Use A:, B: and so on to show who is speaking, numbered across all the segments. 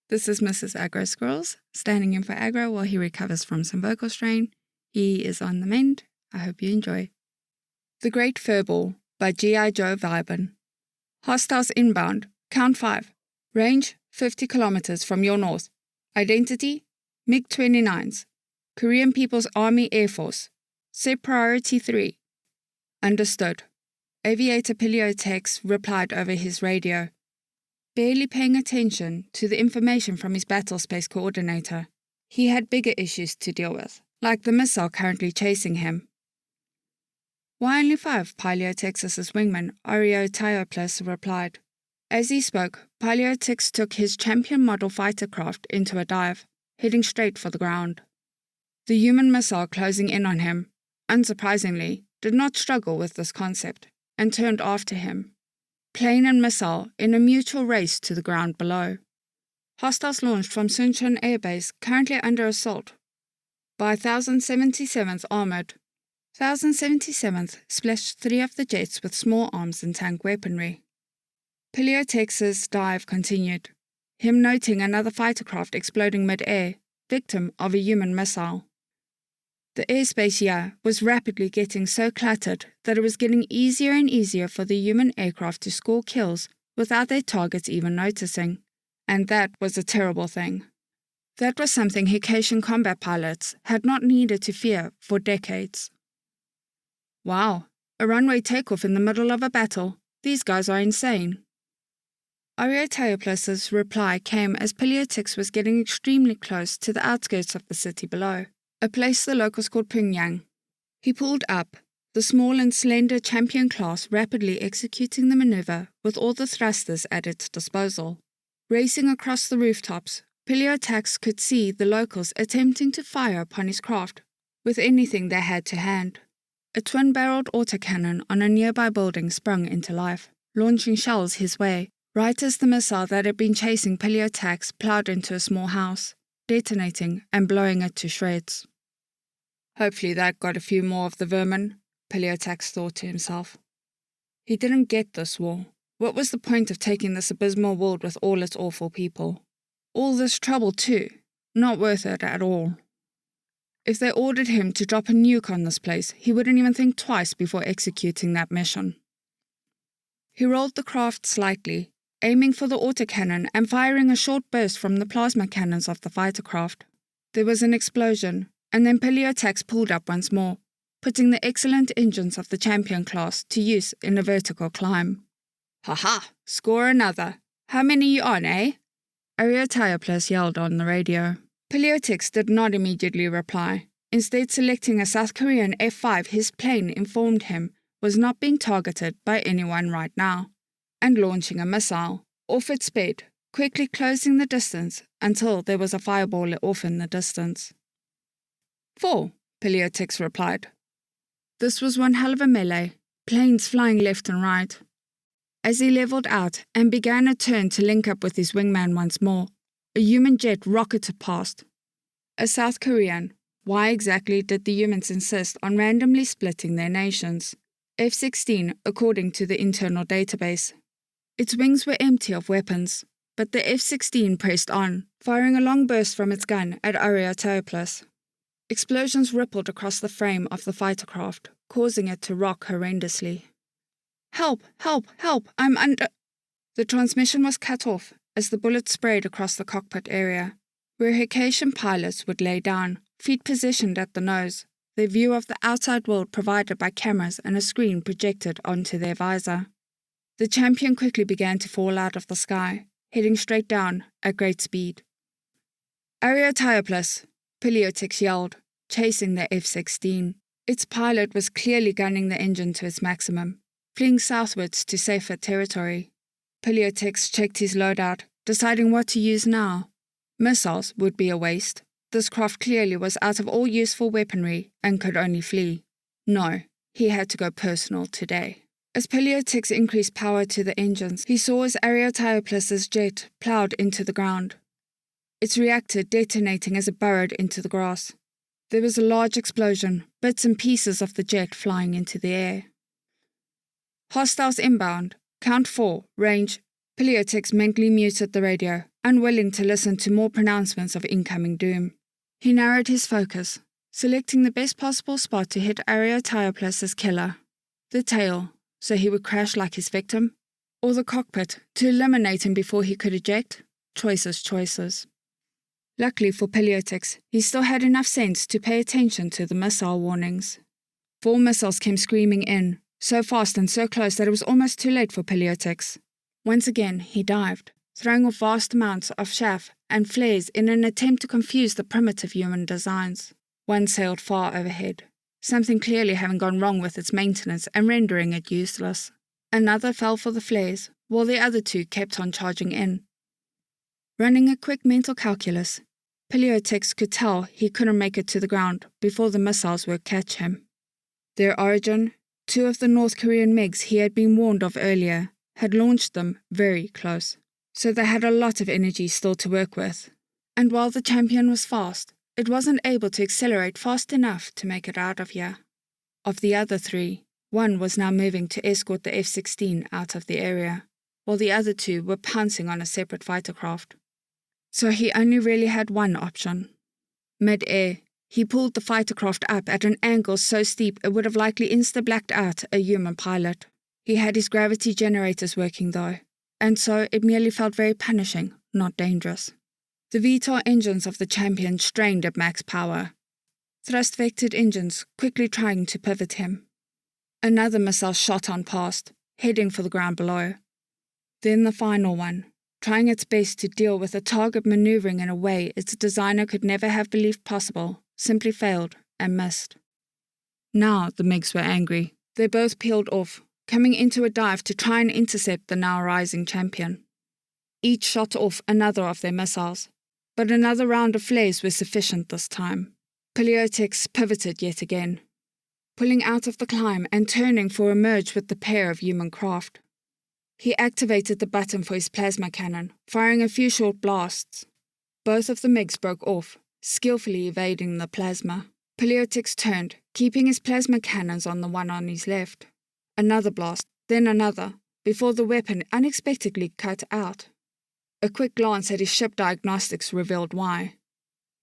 A: This is MrsAgroSquerril, standing in for Agro while he recovers from some vocal strain. He is on the mend. I hope you enjoy. The Great Furball by G.I. Joe Vibin. Hostiles inbound. Count 5. Range 50 kilometers from your north. Identity MiG-29s. Korean People's Army Air Force. Set priority 3. Understood. Aviator Piliotex replied over his radio, barely paying attention to the information from his battlespace coordinator. He had bigger issues to deal with, like the missile currently chasing him. Why only 5? Pilotex's wingman, Ariotaiopoulos, replied. As he spoke, Piliotex took his champion model fighter craft into a dive, heading straight for the ground. The human missile closing in on him, unsurprisingly, did not struggle with this concept, and turned after him. Plane and missile in a mutual race to the ground below. Hostiles launched from Suncheon Air Base, currently under assault by 1077th Armored. 1077th splashed 3 of the jets with small arms and tank weaponry. Piliotex's dive continued, him noting another fighter craft exploding mid-air, victim of a human missile. The airspace here was rapidly getting so cluttered that it was getting easier and easier for the human aircraft to score kills without their targets even noticing. And that was a terrible thing. That was something Haitian combat pilots had not needed to fear for decades. Wow, a runway takeoff in the middle of a battle. These guys are insane. Ariotaiopoulos' reply came as Piliotex was getting extremely close to the outskirts of the city below, a place the locals called Pyongyang. He pulled up, the small and slender champion class rapidly executing the maneuver with all the thrusters at its disposal. Racing across the rooftops, Piliotex could see the locals attempting to fire upon his craft with anything they had to hand. A twin-barreled autocannon on a nearby building sprung into life, launching shells his way, right as the missile that had been chasing Piliotex plowed into a small house, detonating and blowing it to shreds. Hopefully that got a few more of the vermin, Piliotex thought to himself. He didn't get this war. What was the point of taking this abysmal world with all its awful people? All this trouble too, not worth it at all. If they ordered him to drop a nuke on this place, he wouldn't even think twice before executing that mission. He rolled the craft slightly, aiming for the autocannon and firing a short burst from the plasma cannons of the fighter craft. There was an explosion, and then Piliotex pulled up once more, putting the excellent engines of the champion class to use in a vertical climb. "Ha-ha! Score another! How many you on, eh?" Ariotaiopoulos yelled on the radio. Piliotex did not immediately reply, instead selecting a South Korean F-5 his plane informed him was not being targeted by anyone right now, and launching a missile. Off it sped, quickly closing the distance until there was a fireball off in the distance. 4, Piliotex replied. This was one hell of a melee, planes flying left and right. As he leveled out and began a turn to link up with his wingman once more, a human jet rocketed past. A South Korean. Why exactly did the humans insist on randomly splitting their nations? F-16, according to the internal database. Its wings were empty of weapons, but the F-16 pressed on, firing a long burst from its gun at Ariotaiopoulos. Explosions rippled across the frame of the fighter craft, causing it to rock horrendously. "Help! Help! Help! I'm under—" The transmission was cut off as the bullets sprayed across the cockpit area, where Haitian pilots would lay down, feet positioned at the nose, their view of the outside world provided by cameras and a screen projected onto their visor. The champion quickly began to fall out of the sky, heading straight down at great speed. "Ariotaiopoulos!" Piliotex yelled, chasing the F-16. Its pilot was clearly gunning the engine to its maximum, fleeing southwards to safer territory. Piliotex checked his loadout, deciding what to use now. Missiles would be a waste. This craft clearly was out of all useful weaponry and could only flee. No, he had to go personal today. As Piliotex increased power to the engines, he saw as Ariotaiopoulos' jet plowed into the ground, its reactor detonating as it burrowed into the grass. There was a large explosion, bits and pieces of the jet flying into the air. Hostiles inbound. Count 4, range Peleotix mentally muted the radio, unwilling to listen to more pronouncements of incoming doom. He narrowed his focus, selecting the best possible spot to hit Areotioplas's killer. The tail, so he would crash like his victim, or the cockpit, to eliminate him before he could eject. Choices. Luckily for Peleotix, he still had enough sense to pay attention to the missile warnings. 4 missiles came screaming in, so fast and so close that it was almost too late for Peleotix. Once again, he dived, throwing off vast amounts of chaff and flares in an attempt to confuse the primitive human designs. One sailed far overhead, something clearly having gone wrong with its maintenance and rendering it useless. Another fell for the flares, while the other 2 kept on charging in. Running a quick mental calculus, Peleotix could tell he couldn't make it to the ground before the missiles would catch him. Their origin, 2 of the North Korean MiGs he had been warned of earlier, had launched them very close, so they had a lot of energy still to work with. And while the champion was fast, it wasn't able to accelerate fast enough to make it out of here. Of the other 3, 1 was now moving to escort the F-16 out of the area, while the other 2 were pouncing on a separate fighter craft. So he only really had one option. Mid-air, he pulled the fighter craft up at an angle so steep it would have likely insta-blacked out a human pilot. He had his gravity generators working though, and so it merely felt very punishing, not dangerous. The VTOL engines of the champion strained at max power, thrust-vectored engines quickly trying to pivot him. Another missile shot on past, heading for the ground below. Then the final one, trying its best to deal with a target maneuvering in a way its designer could never have believed possible, simply failed and missed. Now the MiGs were angry. They both peeled off, coming into a dive to try and intercept the now rising champion. Each shot off another of their missiles, but another round of flares was sufficient this time. Peleotix pivoted yet again, pulling out of the climb and turning for a merge with the pair of human craft. He activated the button for his plasma cannon, firing a few short blasts. Both of the MiGs broke off, skillfully evading the plasma. Peleotix turned, keeping his plasma cannons on the one on his left. Another blast, then another, before the weapon unexpectedly cut out. A quick glance at his ship diagnostics revealed why.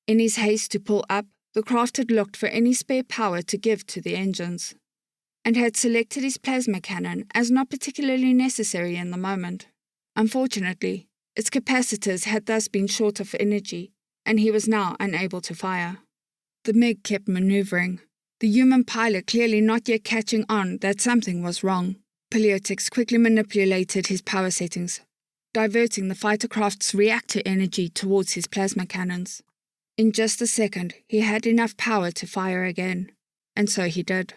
A: In his haste to pull up, the craft had looked for any spare power to give to the engines, and had selected his plasma cannon as not particularly necessary in the moment. Unfortunately, its capacitors had thus been short of energy, and he was now unable to fire. The MiG kept maneuvering, the human pilot clearly not yet catching on that something was wrong. Peleotix quickly manipulated his power settings, diverting the fighter craft's reactor energy towards his plasma cannons. In just a second, he had enough power to fire again, and so he did,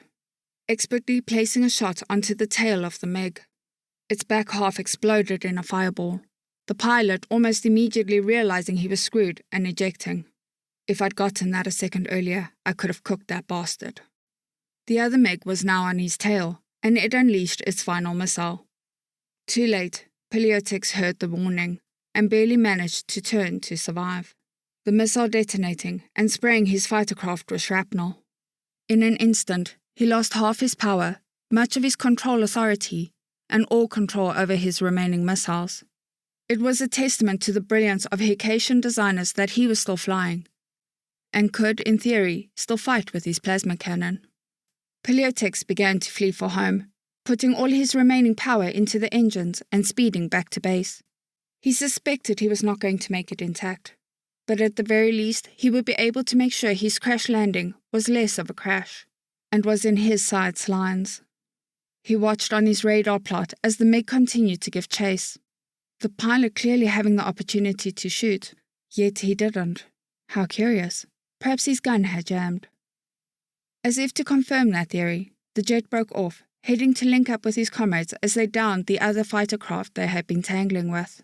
A: expertly placing a shot onto the tail of the MiG. Its back half exploded in a fireball, the pilot almost immediately realizing he was screwed and ejecting. If I'd gotten that a second earlier, I could have cooked that bastard. The other MiG was now on his tail, and it unleashed its final missile. Too late, Peleotix heard the warning, and barely managed to turn to survive, the missile detonating and spraying his fighter craft with shrapnel. In an instant, he lost half his power, much of his control authority, and all control over his remaining missiles. It was a testament to the brilliance of Hecatian designers that he was still flying, and could, in theory, still fight with his plasma cannon. Peleotix began to flee for home, putting all his remaining power into the engines and speeding back to base. He suspected he was not going to make it intact, but at the very least he would be able to make sure his crash landing was less of a crash, and was in his sights lines. He watched on his radar plot as the MiG continued to give chase, the pilot clearly having the opportunity to shoot, yet he didn't. How curious. Perhaps his gun had jammed. As if to confirm that theory, the jet broke off, heading to link up with his comrades as they downed the other fighter craft they had been tangling with.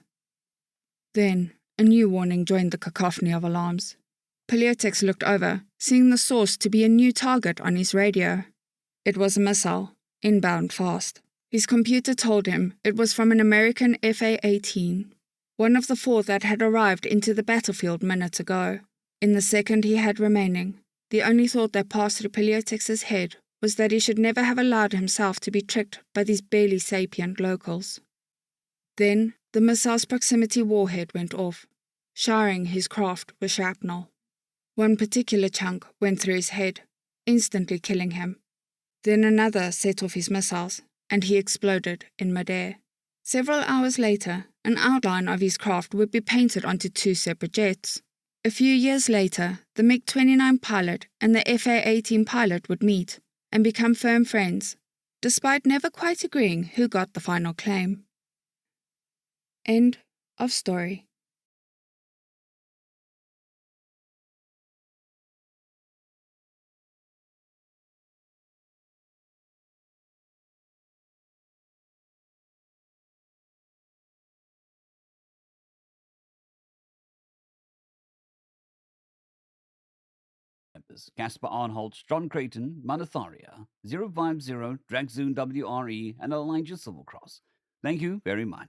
A: Then, a new warning joined the cacophony of alarms. Peleotix looked over, seeing the source to be a new target on his radio. It was a missile, inbound fast. His computer told him it was from an American FA-18, one of the 4 that had arrived into the battlefield minutes ago. In the second he had remaining, the only thought that passed through Peleotix's head was that he should never have allowed himself to be tricked by these barely sapient locals. Then, the missile's proximity warhead went off, showering his craft with shrapnel. One particular chunk went through his head, instantly killing him. Then another set off his missiles, and he exploded in midair. Several hours later, an outline of his craft would be painted onto 2 separate jets. A few years later, the MiG-29 pilot and the FA-18 pilot would meet and become firm friends, despite never quite agreeing who got the final claim. End of story.
B: Casper Arnholt, John Creighton, Manatharia, 050, Dragzoon WRE, and Elijah Silvercross. Thank you very much.